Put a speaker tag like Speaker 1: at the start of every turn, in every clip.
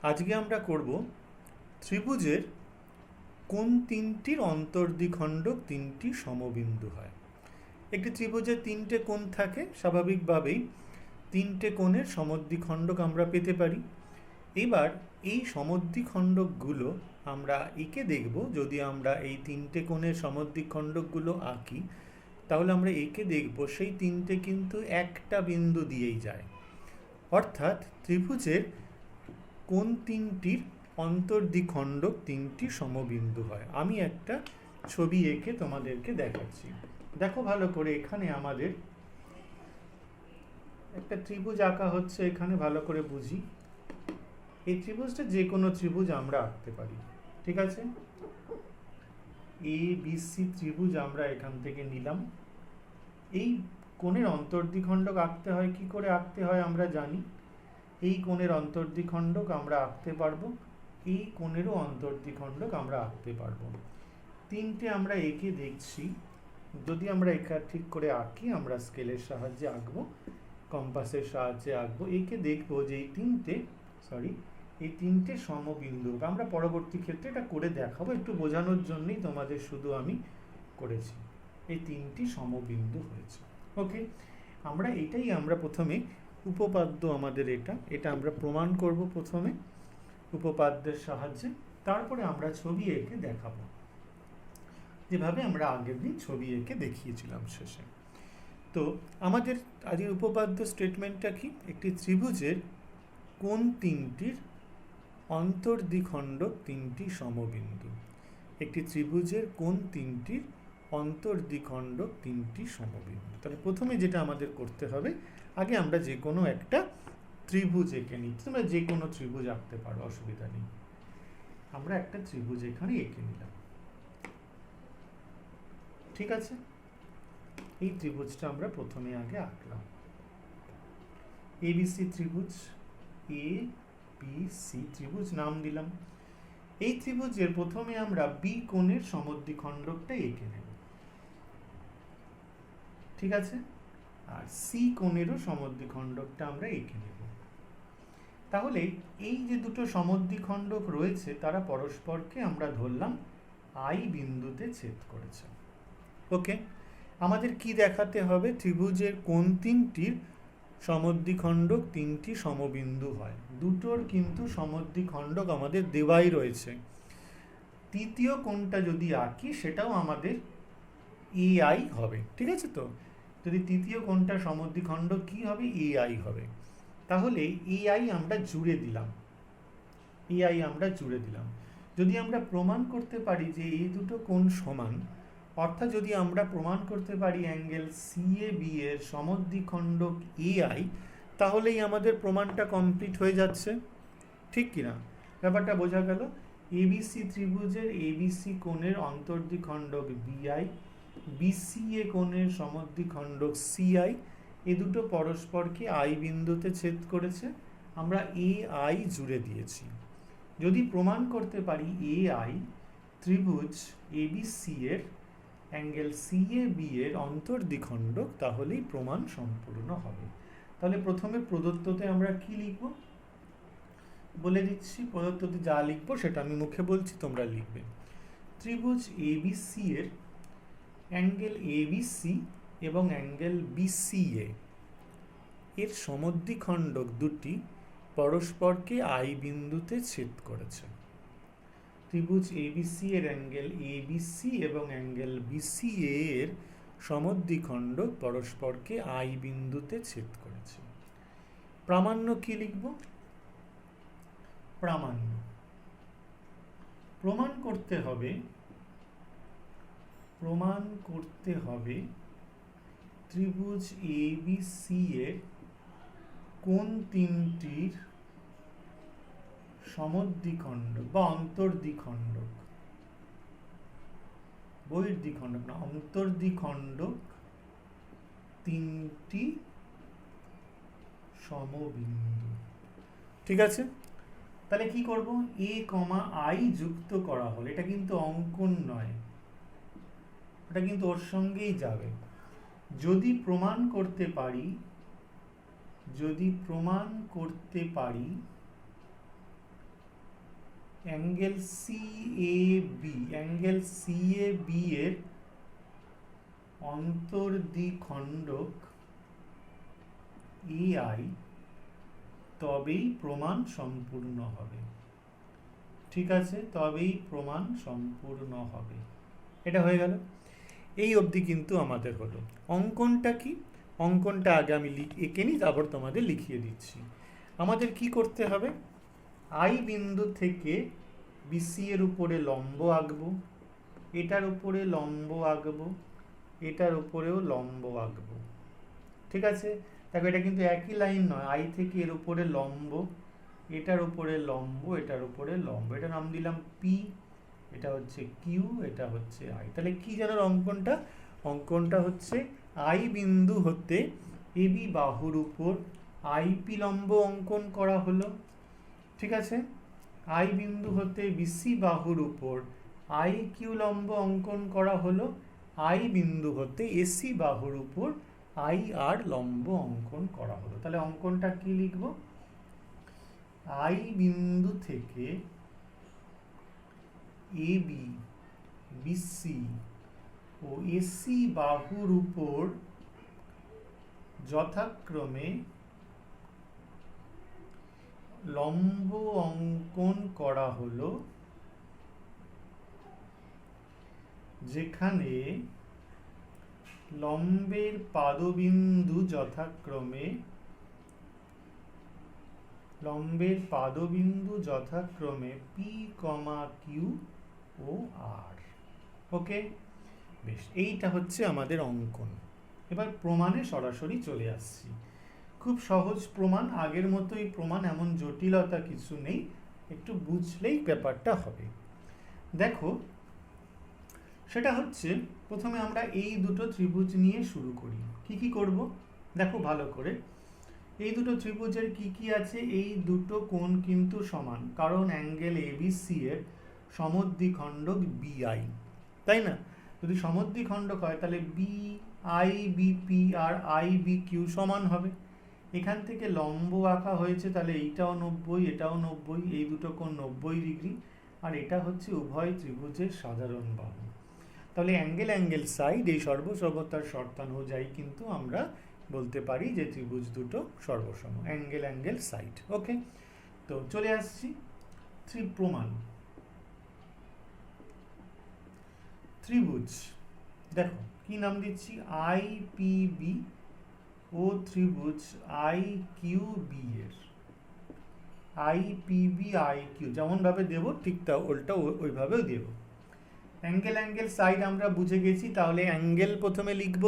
Speaker 1: আজকে আমরা করব ত্রিভুজের কোন তিনটির অন্তর্দ্বিখণ্ডক তিনটি সমবিন্দু হয়। একটি ত্রিভুজের তিনটে কোণ থাকে, স্বাভাবিকভাবেই তিনটে কোণের সমদ্বিখণ্ডক আমরা পেতে পারি। এবার এই সমদ্বিখণ্ডকগুলো আমরা এঁকে দেখব। যদি আমরা এই তিনটে কোণের সমদ্বিখণ্ডকগুলো আঁকি তাহলে আমরা এঁকে দেখব সেই তিনটে কিন্তু একটা বিন্দু দিয়েই যায়, অর্থাৎ ত্রিভুজের কোন তিনটির অন্তর্দ্বিখণ্ডক তিনটি সমবিন্দু হয়। আমি একটা ছবি এঁকে তোমাদেরকে দেখাচ্ছি। দেখো ভালো করে, এখানে আমাদের একটা ত্রিভুজ আঁকা হচ্ছে। এখানে ভালো করে বুঝি, এই ত্রিভুজটা যে কোনো ত্রিভুজ আমরা আঁকতে পারি, ঠিক আছে। এ বি সি ত্রিভুজ আমরা এখান থেকে নিলাম। এই কোণের অন্তর্দ্বিখণ্ডক আঁকতে হয়, কি করে আঁকতে হয় আমরা জানি। এই কোণের অন্তর্দ্বিখণ্ডক আমরা আঁকতে পারবো, এই কোণেরও অন্তর্দ্বিখণ্ডক আমরা আঁকতে পারবো। তিনটে আমরা এঁকে দেখছি। যদি আমরা একা ঠিক করে আঁকি, আমরা স্কেলের সাহায্যে আঁকবো, কম্পাসের সাহায্যে আঁকবো, এঁকে দেখবো যে এই তিনটে সমবিন্দু। আমরা পরবর্তী ক্ষেত্রে এটা করে দেখাবো, একটু বোঝানোর জন্যই তোমাদের শুধু আমি করেছি। এই তিনটি সমবিন্দু হয়েছে, ওকে। আমরা প্রথমে উপপাদ্য, আমাদের এটা আমরা প্রমাণ করব প্রথমে উপপাদ্যের সাহায্যে, তারপরে আমরা ছবি এঁকে দেখাবো, যেভাবে আমরা আগের দিন ছবি এঁকে দেখিয়েছিলাম শেষে। তো আমাদের আজকের উপপাদ্য স্টেটমেন্টটা কি? একটি ত্রিভুজের কোন তিনটির অন্তর্দ্বিখণ্ডক তিনটি সমবিন্দু। একটি ত্রিভুজের কোন তিনটির অন্তর্দ্বিখণ্ডক তিনটি সমবিন্দু। তাহলে প্রথমে যেটা আমাদের করতে হবে, আগে আমরা যে কোনো একটা ত্রিভুজ এঁকে নিচ্ছি। তোমরা যে কোনো ত্রিভুজ আঁকতে পারো, অসুবিধা নেই। আমরা একটা ত্রিভুজ এখানে এঁকে নিলাম, ঠিক আছে। এই ত্রিভুজটা আমরা প্রথমে আগে আঁকলাম, এবিসি ত্রিভুজ। এ বি সি ত্রিভুজ নাম দিলাম। এই ত্রিভুজের প্রথমে আমরা বি কোণের সমদ্বিখণ্ডকটা এঁকে নেব, ঠিক আছে। আর সি কোণেরও সমদ্বিখণ্ডকটা আমরা এঁকে নেব। তাহলে এই যে দুটো সমদ্বিখণ্ডক রয়েছে, তারা পরস্পরকে আমরা ধরলাম আই বিন্দুতে ছেদ করেছে, ওকে। আমাদের কি দেখাতে হবে? ত্রিভুজের কোন তিনটির সমদ্বিখণ্ডক তিনটি সমবিন্দু হয়। দুটোর কিন্তু সমদ্বিখণ্ডক আমাদের দেওয়াই রয়েছে। তৃতীয় কোণটা যদি আঁকি, সেটাও আমাদের এ আই হবে, ঠিক আছে। তো যদি তৃতীয় কোণটা সমদ্বিখণ্ডক কি হবে? এ আই হবে। তাহলে এ আই আমরা জুড়ে দিলাম, যদি আমরা প্রমাণ করতে পারি যে এই দুটো কোণ সমান, অর্থাৎ যদি আমরা প্রমাণ করতে পারি অ্যাঙ্গেল সি এ বি এর সমদ্বিখণ্ডক এ আই, তাহলেই আমাদের প্রমাণটা কমপ্লিট হয়ে যাচ্ছে, ঠিক কিনা? ব্যাপারটা বোঝা গেল। এবিসি ত্রিভুজের এবিসি কোণের অন্তর্দ্বিখণ্ডক বিআই, বিসিএ কোণের সমদ্বিখণ্ডক সিআই, এ দুটো পরস্পরকে আই বিন্দুতে ছেদ করেছে। আমরা এ আই জুড়ে দিয়েছি। যদি প্রমাণ করতে পারি এ আই ত্রিভুজ এবিসি এর অ্যাঙ্গেল সি এ বি এর অন্তর্দ্বিখণ্ডক, তাহলেই প্রমাণ সম্পূর্ণ হবে। তাহলে প্রথমে প্রদত্ততে আমরা কি লিখব বলে দিচ্ছি। প্রদত্ততে যা লিখবো সেটা আমি মুখে বলছি, তোমরা লিখবে। ত্রিভুজ এবিসি এর অ্যাঙ্গেল এবিসি এবং অ্যাঙ্গেল বিসিএ এর সমদ্বিখণ্ডক দুটি পরস্পরকে আই বিন্দুতে ছেদ করেছে। ত্রিভুজ এবিসি এর অ্যাঙ্গেল এবিসি এবং অ্যাঙ্গেল বিসিএ এর সমদ্বিখণ্ডক পরস্পরকে আই বিন্দুতে ছেদ করেছে। প্রামাণ্য কি লিখব? প্রামাণ্য প্রমাণ করতে হবে ত্রিভুজ এবিসি এর কোন তিনটির সমদ্বিখণ্ডক বা অন্তর্দ্বিখণ্ডক, বহির্দ্বিখণ্ডক না, অন্তর্দ্বিখণ্ডক তিনটি সমবিন্দু, ঠিক আছে। তাহলে কি করব? এ কমা আই যুক্ত করা হলো। এটা কিন্তু অঙ্কন নয়, এটা কিন্তু ওর সঙ্গেই যাবে। যদি প্রমাণ করতে পারি অ্যাঙ্গেল সি এ বি এর অন্তর্দ্বিখণ্ডক এ আই, তবেই প্রমাণ সম্পূর্ণ হবে। ঠিক আছে, তবেই প্রমাণ সম্পূর্ণ হবে। এটা হয়ে গেল। এই অবধি কিন্তু আমাদের হলো। অঙ্কনটা কি? অঙ্কনটা আগে আমি এঁকে নিই, তারপর তোমাদের লিখিয়ে দিচ্ছি। আমাদের কি করতে হবে? আই বিন্দু থেকে বিসি এর উপরে লম্ব আঁকবো, এটার উপরে লম্ব আঁকবো, এটার উপরেও লম্ব আঁকবো। ঠিক আছে, দেখো এটা কিন্তু একই লাইন নয়। আই থেকে এর উপরে লম্ব, এটার উপরে লম্ব, এটার উপরে লম্ব, এটা নাম দিলাম পি, এটা হচ্ছে কিউ, এটা হচ্ছে আই। তাহলে কি জানার অঙ্কনটা? অঙ্কনটা হচ্ছে আই বিন্দু হতে এবি বাহুর উপর আইপি লম্ব অঙ্কন করা হলো। ঠিক আছে, আই বিন্দু হতে বিসি বাহুর উপর আই কিউ লম্ব অঙ্কন করা হলো। আই বিন্দু হতে এসি বাহুর উপর আই আর লম্ব অঙ্কন করা হলো। তাহলে অঙ্কনটা কি লিখব? আই বিন্দু থেকে A B, BC O AC বাহুর উপর যথাক্রমে লম্ব অঙ্কন করা হলো, যেখানে লম্বের পাদবিন্দু যথাক্রমে পি, কিউ ও আর। ওকে, বেশ, এইটা হচ্ছে আমাদের অঙ্কন। এবার প্রমাণে সরাসরি চলে আসছি। খুব সহজ প্রমাণ, আগের মতোই প্রমাণ, এমন জটিলতা কিছু নেই, একটু বুঝলেই ব্যাপারটা হবে। দেখো, সেটা হচ্ছে প্রথমে আমরা এই দুটো ত্রিভুজ নিয়ে শুরু করি। কি কি করব দেখো ভালো করে। এই দুটো ত্রিভুজের কি কি আছে? এই দুটো কোণ কিন্তু সমান, কারণ অ্যাঙ্গেল এবিসি এর সমদ্বিখণ্ডক বিআই, তাই না? যদি সমদ্বিখণ্ডক হয় তাহলে বি আই বিপি আর আই বি কিউ সমান হবে। এখান থেকে লম্ব আঁকা হয়েছে, তাহলে এইটাও 90, এটাও 90, এই দুটো কোণ 90 ডিগ্রি, আর এটা হচ্ছে উভয় ত্রিভুজের সাধারণ বাহু। তাহলে অ্যাঙ্গেল সাইড, এই সর্বসর্বতার শর্তানুযায়ী কিন্তু আমরা বলতে পারি যে ত্রিভুজ দুটো সর্বসম, অ্যাঙ্গেল সাইড। ওকে, তো চলে আসছি প্রমাণ। ত্রিভুজ, দেখো কি নাম দিচ্ছি? আই পি বি ও ত্রিভুজ আই কিউ বি এর, I P B I Q যেমন ভাবে দেবো ঠিক তা ওইটা ওইভাবেও দেবো। অ্যাঙ্গেল সাইড আমরা বুঝে গেছি, তাহলে অ্যাঙ্গেল প্রথমে লিখব,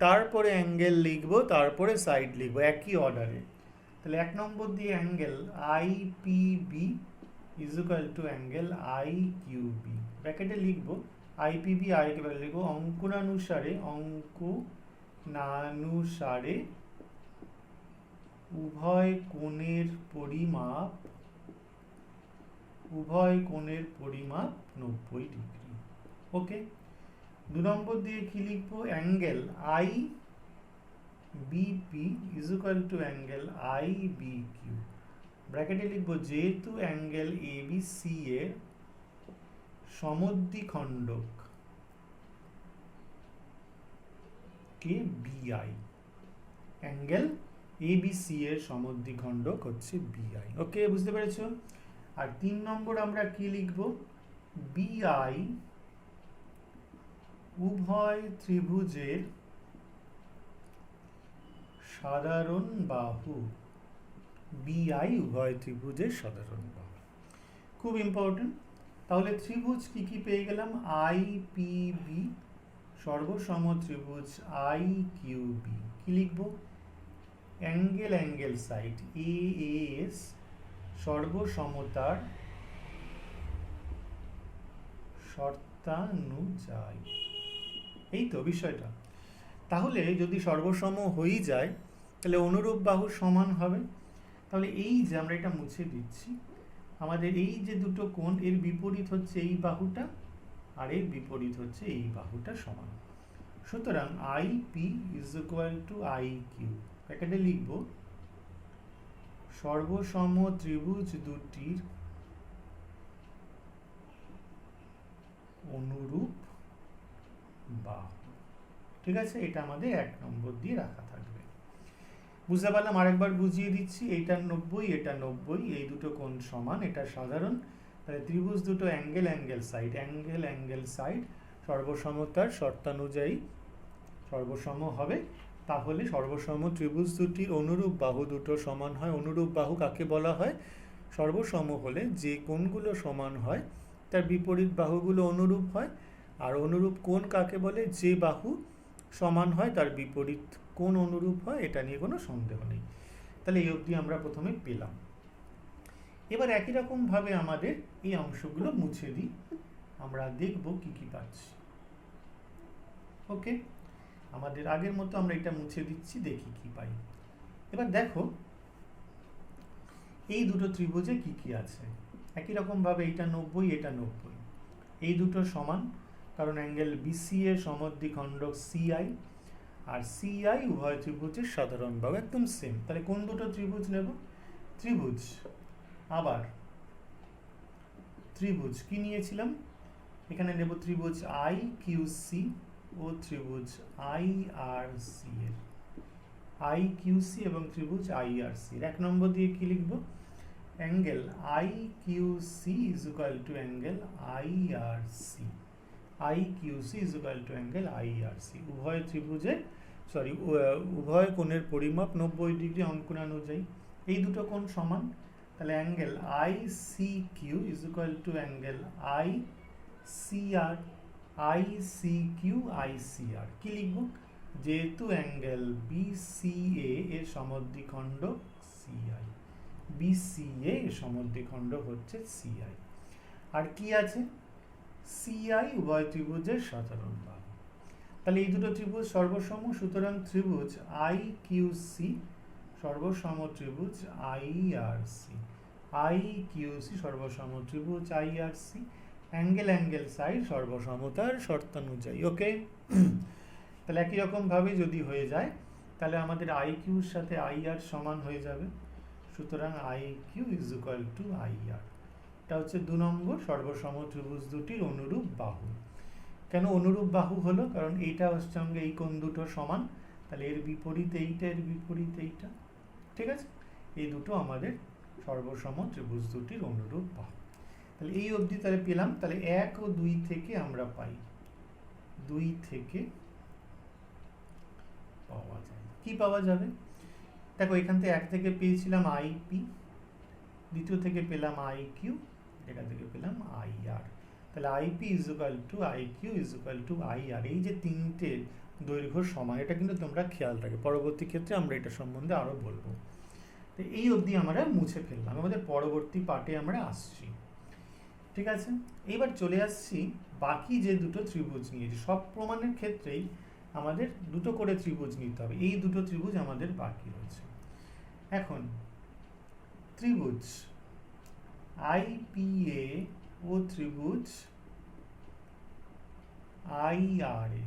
Speaker 1: তারপরে অ্যাঙ্গেল লিখব, তারপরে সাইড লিখব একই অর্ডারে। তাহলে 1 নম্বর দিয়ে angle I P B is equal to angle I Q B, ব্র্যাকেটে লিখব I P B I Q B, লিখব অঙ্কনানুসারে উভয় কোণের পরিমাপ 90 ডিগ্রি। ওকে, 2 নম্বর দিয়ে কি লিখবো? Angle I BP is equal to angle I B Q, ব্র্যাকেটে লিখবো যেহেতু অ্যাঙ্গেল এবিসি এর সমদ্বিখণ্ডক কে বিআই, অ্যাঙ্গেল এবিসি এর সমদ্বিখণ্ডক হচ্ছে বিআই। ওকে, বুঝতে পেরেছো? আর 3 নম্বর আমরা কি লিখব? বিআই উভয় ত্রিভুজের সাধারণ বাহু, বিআই উভয় ত্রিভুজের সাধারণ বাহু, খুব ইম্পর্টেন্ট। তাহলে ত্রিভুজ কি কি পেয়ে গেলাম? আই পি বি সর্বসম ত্রিভুজ আই কিউ বি, কি লিখব? অ্যাঙ্গেল সাইড এ এস সর্বসমতার শর্তানুযায়ী, এই তো বিষয়টা। তাহলে যদি সর্বসম হয়ে যায় তাহলে অনুরূপ বাহু সমান হবে। তাহলে এই যে আমরা এটা মুছে দিচ্ছি, আমাদের এই যে দুটো কোণ, এর বিপরীত হচ্ছে এই বাহুটা, আর এর বিপরীত হচ্ছে এই বাহুটা সমান। সুতরাং I P is equal to I Q, ব্র্যাকেটে লিখব সর্বসম ত্রিভুজ দুটির অনুরূপ বাহু। ঠিক আছে, এটা আমাদের 1 নম্বর দিয়ে রাখা থাকবে। বুঝতে পারলাম? আরেকবার বুঝিয়ে দিচ্ছি, এইটা 90, এটা 90, এই দুটো কোণ সমান, এটা সাধারণ। তাহলে ত্রিভুজ দুটো angle angle side, angle angle side সর্বসমতার শর্তানুযায়ী সর্বসম হবে। তাহলে সর্বসম ত্রিভুজ দুটির অনুরূপ বাহু দুটো সমান হয়। অনুরূপ বাহু কাকে বলা হয়? সর্বসম হলে যে কোণগুলো সমান হয় তার বিপরীত বাহুগুলো অনুরূপ হয়। আর অনুরূপ কোণ কাকে বলে? যে বাহু সমান হয় তার বিপরীত কোণ অনুরূপ হয়। এটা নিয়ে কোনো সন্দেহ নেই। তাহলে এই অবধি আমরা প্রথমে পেলাম। এবার একই রকমভাবে আমাদের এই অংশগুলো মুছে দিই, আমরা দেখব কি কি পাচ্ছি। ওকে, আমাদের আগের মতো আমরা এটা মুছে দিচ্ছি, দেখি কি পাই। এবার দেখো এই দুটো ত্রিভুজে কি কি আছে। একই রকমভাবে এটা 90, এটা 90, এই দুটো সমান, কারণ অ্যাঙ্গেল বিসি এর সমদ্বিখণ্ডক সিআই, আর সিআই উভয় ত্রিভুজের সাধারণ বাহু, একদম সেম। তাহলে কোন দুটো ত্রিভুজ নেব? ত্রিভুজ, আবার ত্রিভুজ কি নিয়েছিলাম? এখানে নেব ত্রিভুজ আই কিউ সি ও ত্রিভুজ আই আর সি এর, আই কিউ সি এবং ত্রিভুজ আই আর সি। 1 নম্বর দিয়ে কি লিখব? Angle I Q C is equal to angle I R C. I Q C is equal to angle I R C. উভয় ত্রিভুজের উভয় কোণের পরিমাপ 90 ডিগ্রি অঙ্কনানুযায়ী। এই দুটো কোণ সমান, তাহলে angle I C Q is equal to angle I C R. I C Q I C R কি লিখব? যেহেতু অ্যাঙ্গেল বিসিএ এর সমদ্বিখণ্ডক সিআই, বিসিএ এর সমদ্বিখণ্ডক হচ্ছে সিআই। আর কি আছে? সিআই উভয় ত্রিভুজের সাধারণ বাহু। তাহলে এই দুটো ত্রিভুজ সর্বসম, সুতরাং ত্রিভুজ আই কিউ সি সর্বসম ত্রিভুজ I R C. I Q C সর্বসম ত্রিভুজ I R C. Angle angle side সর্বসমতার শর্তানুযায়ী। ওকে, তাহলে একই রকমভাবে যদি হয়ে যায় তাহলে আমাদের আই কিউর সাথে আই আর সমান হয়ে যাবে। সুতরাং I Q is equal to I R. এটা হচ্ছে 2 নম্বর, সর্বসম ত্রিভুজ দুটির অনুরূপ বাহু। কেন অনুরূপ বাহু হলো? কারণ এইটা হচ্ছে সঙ্গে এই কোণ দুটো সমান, তাহলে এর বিপরীত এইটা, এর বিপরীত এইটা। ঠিক আছে, এই দুটো আমাদের সর্বসম ত্রিভুজ দুটির অনুরূপ বাহু। তাহলে এই অবধি তাহলে পেলাম। তাহলে 1 ও 2 থেকে আমরা পাই, 2 থেকে পাওয়া যায় কি পাওয়া যাবে? দেখো এখান থেকে 1 থেকে পেয়েছিলাম আইপি, দ্বিতীয় থেকে পেলাম আই কিউ, এখান থেকে পেলাম আই আর। তাহলে IP is equal to I Q is equal to I R. এই যে তিনটে দৈর্ঘ্য সমান, এটা কিন্তু তোমরা খেয়াল রাখবে, পরবর্তী ক্ষেত্রে আমরা এটা সম্বন্ধে আরো বলবো। তো এই অবধি আমরা মুছে ফেললাম, আমাদের পরবর্তী পার্টে আমরা আসছি। ঠিক আছে, এইবার চলে আসছি বাকি যে দুটো ত্রিভুজ নিয়েছি। সব প্রমাণের ক্ষেত্রেই আমাদের দুটো করে ত্রিভুজ নিতে হবে, এই দুটো ত্রিভুজ আমাদের বাকি রয়েছে। এখন ত্রিভুজ আইপিএ ও ত্রিভুজ আইআরএ,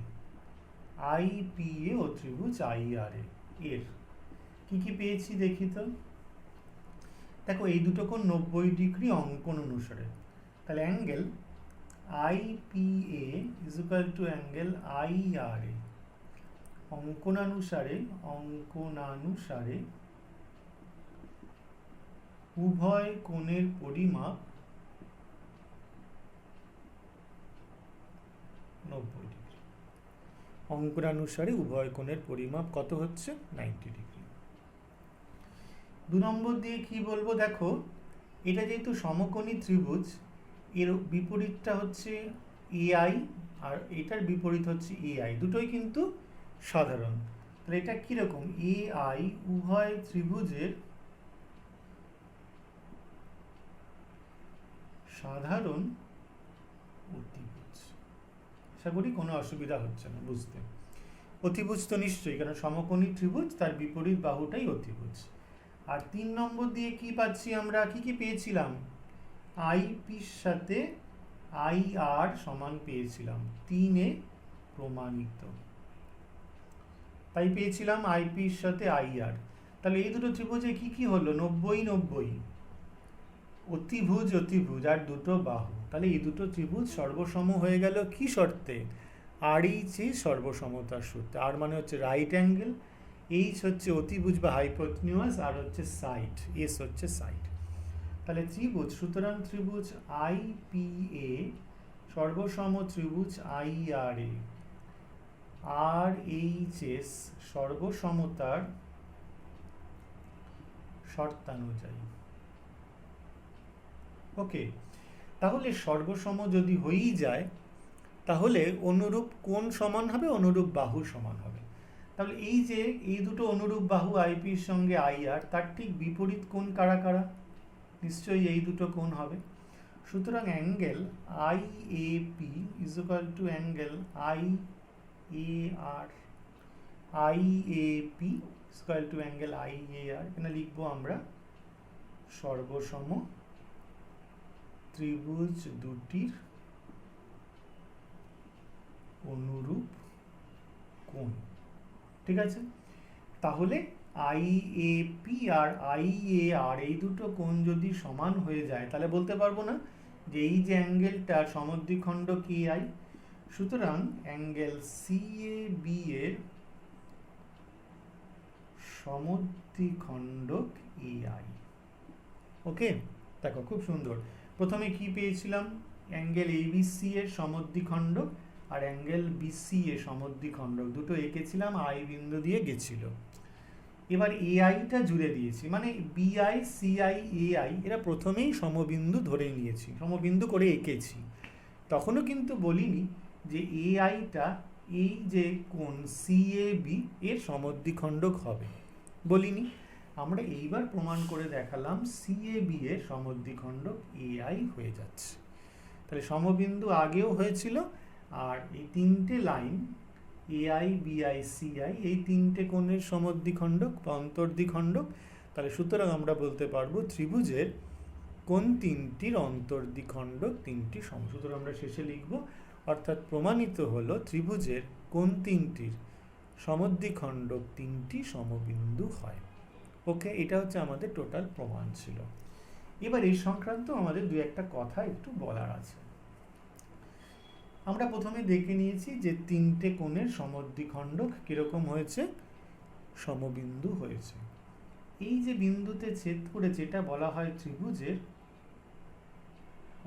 Speaker 1: আইপিএ ও ত্রিভুজ আইআরএ এর কি কি পেয়েছি দেখি তো। দেখো এই দুটো কোণ 90 ডিগ্রি অঙ্কন অনুসারে, তাহলে angle IPA is equal to angle IRA. অঙ্কনানুসারে উভয় কোণের পরিমাপ 90 ডিগ্রি। অঙ্কনানুসারে উভয় কোণের পরিমাপ কত হচ্ছে? 90 ডিগ্রি। 2 নম্বর দিয়ে কি বলবো? দেখো এটা যেহেতু সমকোণী ত্রিভুজ, এর বিপরীতটা হচ্ছে এআই আর এটার বিপরীত হচ্ছে এআই, দুটোই কিন্তু সাধারণ। তাহলে এটা কিরকম? এআই উভয় ত্রিভুজের সাধারণ অতিভুজ। আশা করি কোনো অসুবিধা হচ্ছে না বুঝতে। অতিভুজ তো নিশ্চয়ই, কারণ সমকোণী ত্রিভুজ, তার বিপরীত বাহুটাই অতিভুজ। আর 3 নম্বর দিয়ে কি পাচ্ছি আমরা? কি কি পেয়েছিলাম? আইপির সাথে আই আর সমান পেয়েছিলাম, 3 প্রমাণিত। তাই পেয়েছিলাম আইপির সাথে আই আর। তাহলে এই দুটো ত্রিভুজে কি কি হলো? 90 90, অতিভুজ অতিভুজ আর দুটো বাহু, তাহলে এই দুটো ত্রিভুজ সর্বসম হয়ে গেল কি শর্তে? আর এইচ এ সর্বসমতার সূত্রে। আর মানে হচ্ছে রাইট অ্যাঙ্গেল, এইচ হচ্ছে অতিভুজ বা হাইপোটেনিউয়াস, আর হচ্ছে সাইড, এস হচ্ছে সাইড। তাহলে ত্রিভুজ, সুতরাং ত্রিভুজ আই পি এ সর্বসম ত্রিভুজ I R A, R H S সর্বসমতার শর্তানুযায়ী। ওকে, তাহলে সর্বসম যদি হয়েই যায় তাহলে অনুরূপ কোণ সমান হবে, অনুরূপ বাহু সমান হবে। তাহলে এই যে এই দুটো অনুরূপ বাহু আইপির সঙ্গে আই আর, তার ঠিক বিপরীত কোণ কারা কারা? নিশ্চয়ই এই দুটো কোণ হবে। সুতরাং angle I A P is equal to angle I A R, I A P is equal to angle I A R. এখানে লিখবো আমরা সর্বসম ত্রিভুজ দুটির অনুরূপ কোণ। ঠিক আছে, তাহলে I A P R I A R এই দুটো কোণ যদি সমান হয়ে যায় তাহলে বলতে পারবো না যে এই যে অ্যাঙ্গেলটা সমদ্বিখণ্ড কে আই, সুতরাং অ্যাঙ্গেল সি এ বি এর সমদ্বিখণ্ডক এ আই। ওকে, দেখো খুব সুন্দর। প্রথমে কি পেয়েছিলাম? অ্যাঙ্গেল এবিসি এর সমদ্বিখণ্ডক আর অ্যাঙ্গেল বিসি এর সমদ্বিখণ্ডক দুটো এঁকেছিলাম, আই বিন্দু দিয়ে গেছিল। এবার এআইটা জুড়ে দিয়েছি, মানে বিআই সিআই এআই এরা প্রথমেই সমবিন্দু ধরে নিয়েছি, সমবিন্দু করে এঁকেছি। তখনও কিন্তু বলিনি যে এআইটা এই যে কোণ সিএবি এর সমদ্বিখণ্ডক হবে, বলিনি। আমরা এইবার প্রমাণ করে দেখালাম সিএবি এর সমদ্বিখণ্ডক এআই হয়ে যাচ্ছে। তাহলে সমবিন্দু আগেও হয়েছিল, আর এই তিনটে লাইন এআই বিআই সিআই এই তিনটে কোণের সমদ্বিখণ্ডক বা অন্তর্দ্বিখণ্ডক। তাহলে সুতরাং আমরা বলতে পারবো ত্রিভুজের কোণ তিনটির অন্তর্দ্বিখণ্ডক তিনটি সম। সুতরাং আমরা শেষে লিখব, অর্থাৎ প্রমাণিত হলো ত্রিভুজের কোণ তিনটির সমদ্বিখণ্ডক তিনটি সমবিন্দু হয়। ওকে, এটা হচ্ছে আমাদের টোটাল প্রমাণ ছিল। এবার এই সংক্রান্ত আমাদের দু একটা কথা একটু বলার আছে। আমরা প্রথমে দেখে নিয়েছি যে তিনটে কোণের সমদ্বিখণ্ডক কিরকম হয়েছে, সমবিন্দু হয়েছে। এই যে বিন্দুতে ছেদ করেছে এটা বলা হয় ত্রিভুজের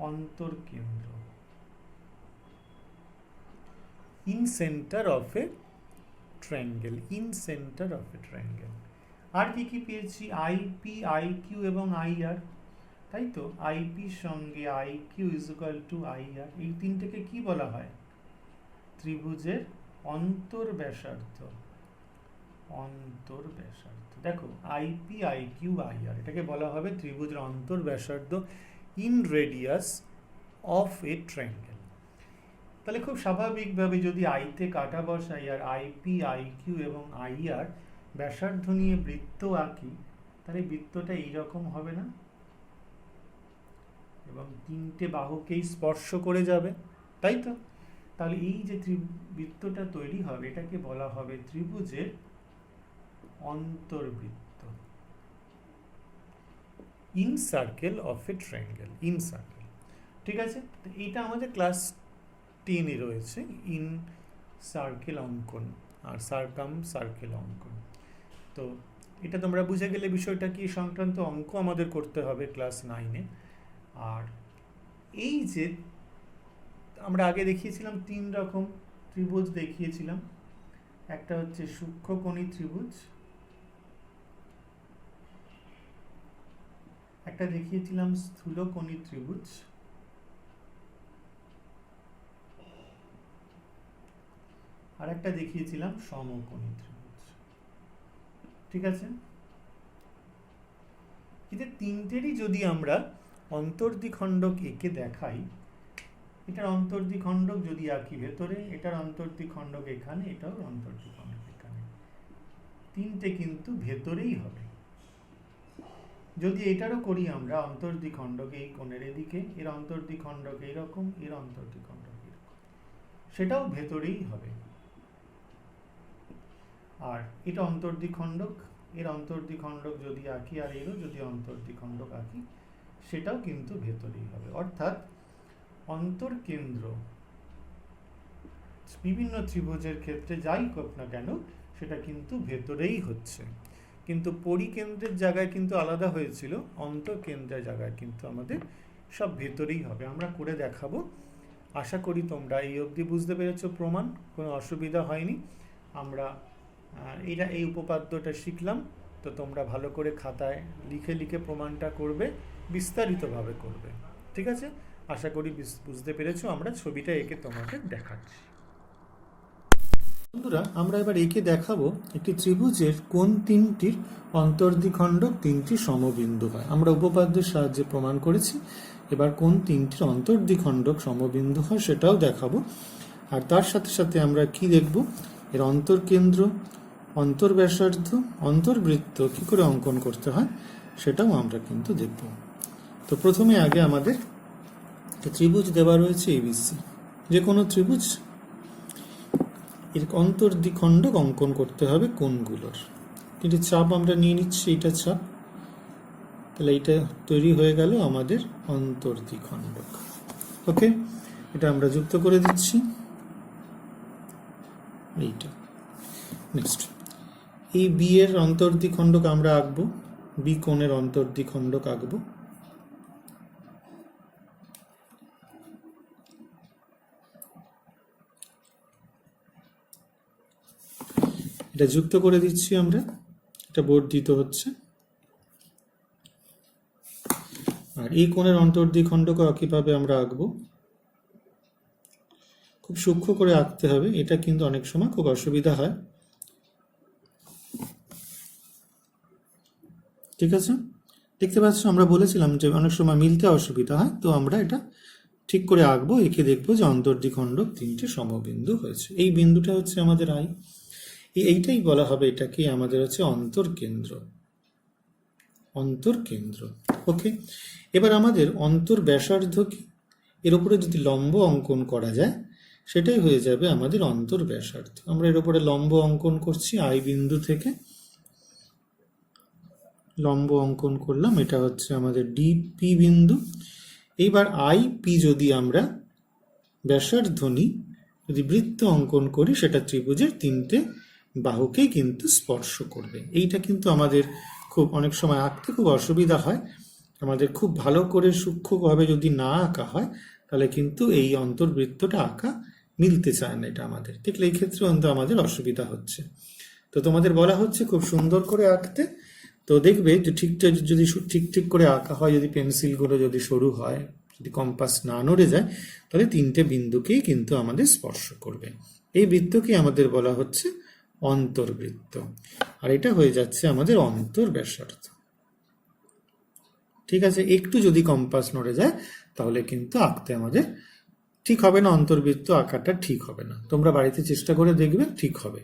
Speaker 1: অন্তর্কেন্দ্র, incentre of a triangle, incentre of a triangle. আর কি কি পেয়েছি? আইপি, আইকিউ এবং আইআর, তাই তো? আইপির সঙ্গে I Q is equal to I R, এই তিনটেকে কি বলা হয়? ত্রিভুজের অন্তর্ব্যাসার্ধ, অন্তর্ব্যাসার্ধ। দেখো আইপি আইকিউ আইআর এটাকে বলা হবে ত্রিভুজের অন্তর্ব্যাসার্ধ, inradius of a triangle. তাহলে খুব স্বাভাবিকভাবে যদি আইতে কাটা বসাই আর আইপি আইকিউ এবং আইআর ব্যাসার্ধ নিয়ে বৃত্ত আঁকি, তাহলে বৃত্তটা এইরকম হবে না? এবং তিনটে বাহুকেই স্পর্শ করে যাবে, তাই তো? তাহলে এই যে বৃত্তটা তৈরি হবে এটাকে বলা হবে ত্রিভুজের অন্তর্বৃত্ত, incircle of a triangle, incircle. ঠিক আছে, তো এটা আমাদের ক্লাস 10-এ রয়েছে, ইন সার্কেল অঙ্কন আর সার্কাম সার্কেল অঙ্কন। তো এটা তোমরা বুঝে গেলে বিষয়টা কি সংক্রান্ত অঙ্ক আমাদের করতে হবে ক্লাস 9-এ। আর এই যে আমরা আগে দেখিয়েছিলাম তিন রকম ত্রিভুজ দেখিয়েছিলাম, একটা হচ্ছে সূক্ষ্মকোণী ত্রিভুজ, একটা দেখিয়েছিলাম স্থূলকোণী ত্রিভুজ, আর একটা দেখিয়েছিলাম সমকোণী ত্রিভুজ। ঠিক আছে, এদের তিনটেরই যদি আমরা অন্তর্দ্বিখণ্ডক এঁকে দেখাই, এটার অন্তর্দ্বিখণ্ডক যদি আঁকি ভেতরে, এটার অন্তর্দ্বিখণ্ডক এখানে, এটাও অন্তর্দ্বিখণ্ডক এখানে, তিনটে কিন্তু ভেতরেই হবে। যদি এটারও করি আমরা অন্তর্দ্বিখণ্ডক এই কোণের এদিকে, এর অন্তর্দ্বিখণ্ডক এইরকম, এর অন্তর্দ্বিখণ্ডক এরকম, সেটাও ভেতরেই হবে। আর এটা অন্তর্দ্বিখণ্ডক, এর অন্তর্দ্বিখণ্ডক যদি আঁকি আর এরও যদি অন্তর্দ্বিখণ্ডক আঁকি, সেটাও কিন্তু ভেতরেই হবে। অর্থাৎ অন্তর্কেন্দ্র বিভিন্ন ত্রিভুজের ক্ষেত্রে যাই হোক না কেন সেটা কিন্তু ভেতরেই হচ্ছে, কিন্তু পরিকেন্দ্রের জায়গায় কিন্তু আলাদা হয়েছিল, অন্তর্কেন্দ্রের জায়গায় কিন্তু আমাদের সব ভেতরেই হবে। আমরা করে দেখাবো। আশা করি তোমরা এই অবধি বুঝতে পেরেছো প্রমাণ, কোনো অসুবিধা হয়নি। আমরা এই উপপাদ্যটা শিখলাম, তো তোমরা ভালো করে খাতায় লিখে লিখে প্রমাণটা করবে, বিস্তারিতভাবে করবে। ঠিক আছে, আশা করি বুঝতে পেরেছো। আমরা ছবিটা এঁকে তোমাকে দেখাচ্ছি। বন্ধুরা, আমরা এবার এঁকে দেখাবো একটি ত্রিভুজের কোন তিনটির অন্তর্দ্বিখণ্ডক তিনটি সমবিন্দু হয়। আমরা উপপাদ্যের সাহায্যে প্রমাণ করেছি, এবার কোন তিনটির অন্তর্দ্বিখণ্ডক সমবিন্দু হয় সেটাও দেখাবো। আর তার সাথে সাথে আমরা কি দেখব, এর অন্তর্কেন্দ্র, অন্তর্ব্যাসার্ধ, অন্তর্বৃত্ত কি করে অঙ্কন করতে হয় সেটাও আমরা কিন্তু দেখব। তো প্রথমে আগে আমাদের ত্রিভুজ দেওয়া রয়েছে এবিসি, যে কোনো ত্রিভুজ, এর অন্তর্দ্বিখণ্ডক অঙ্কন করতে হবে কোণগুলোর। কিন্তু চাপ আমরা নিয়ে নিচ্ছি, এটা চাপ, তাহলে এইটা তৈরি হয়ে গেল আমাদের অন্তর্দ্বিখণ্ডক। ওকে, এটা আমরা যুক্ত করে দিচ্ছি এইটা। নেক্সট, এই বি এর অন্তর্দ্বিখণ্ডক আমরা আঁকবো, বি কোণের অন্তর্দ্বিখণ্ডক আঁকবো। এটা যুক্ত করে দিচ্ছি আমরা, এটা বর্ধিত হচ্ছে। আর এই কোণের অন্তর্দ্বিখণ্ডক কিভাবে আমরা আঁকবো, খুব সূক্ষ্ম করে আঁকতে হবে, এটা কিন্তু অনেক সময় খুব অসুবিধা হয়। ঠিক আছে, দেখতে পাচ্ছ আমরা বলেছিলাম যে অনেক সময় মিলতে অসুবিধা হয়, তো আমরা এটা ঠিক করে আঁকবো, এঁকে দেখবো যে অন্তর্দ্বিখণ্ডক তিনটে সমবিন্দু হয়েছে। এই বিন্দুটা হচ্ছে আমাদের আই, এইটাই বলা হবে এটাকে আমাদের হচ্ছে অন্তর্কেন্দ্র, অন্তর্কেন্দ্র। ওকে, এবার আমাদের অন্তর্ব্যাসার্ধ কি, এর উপরে যদি লম্ব অঙ্কন করা যায় সেটাই হয়ে যাবে আমাদের অন্তর্ব্যাসার্ধ। আমরা এর উপরে লম্ব অঙ্কন করছি, আই বিন্দু থেকে লম্ব অঙ্কন করলাম, এটা হচ্ছে আমাদের ডিপি বিন্দু। এইবার আই পি যদি আমরা ব্যাসার্ধ নিই, যদি বৃত্ত অঙ্কন করি, সেটা ত্রিভুজের তিনটে বাহুকেই কিন্তু স্পর্শ করবে। এইটা কিন্তু আমাদের খুব অনেক সময় আঁকতে খুব অসুবিধা হয়, আমাদের খুব ভালো করে সূক্ষ্মভাবে যদি না আঁকা হয় তাহলে কিন্তু এই অন্তর্বৃত্তটা আঁকা মিলতে চায় না এটা আমাদের, ঠিক এই ক্ষেত্রে কিন্তু আমাদের অসুবিধা হচ্ছে। তো তোমাদের বলা হচ্ছে খুব সুন্দর করে আঁকতে, তো দেখবে যে ঠিকঠাক যদি ঠিক করে আঁকা হয়, যদি পেন্সিলগুলো যদি সরু হয়, যদি কম্পাস না নড়ে যায়, তাহলে তিনটে বিন্দুকেই কিন্তু আমাদের স্পর্শ করবে। এই বৃত্তকে আমাদের বলা হচ্ছে অন্তর্বৃত্ত, আর এটা হয়ে যাচ্ছে আমাদের অন্তর্ব্যাসার্ধ। ঠিক আছে, একটু যদি কম্পাস নড়ে যায় তাহলে কিন্তু আঁকতে আমাদের ঠিক হবে না, অন্তর্বৃত্ত আঁকাটা ঠিক হবে না। তোমরা বাড়িতে চেষ্টা করে দেখবে, ঠিক হবে।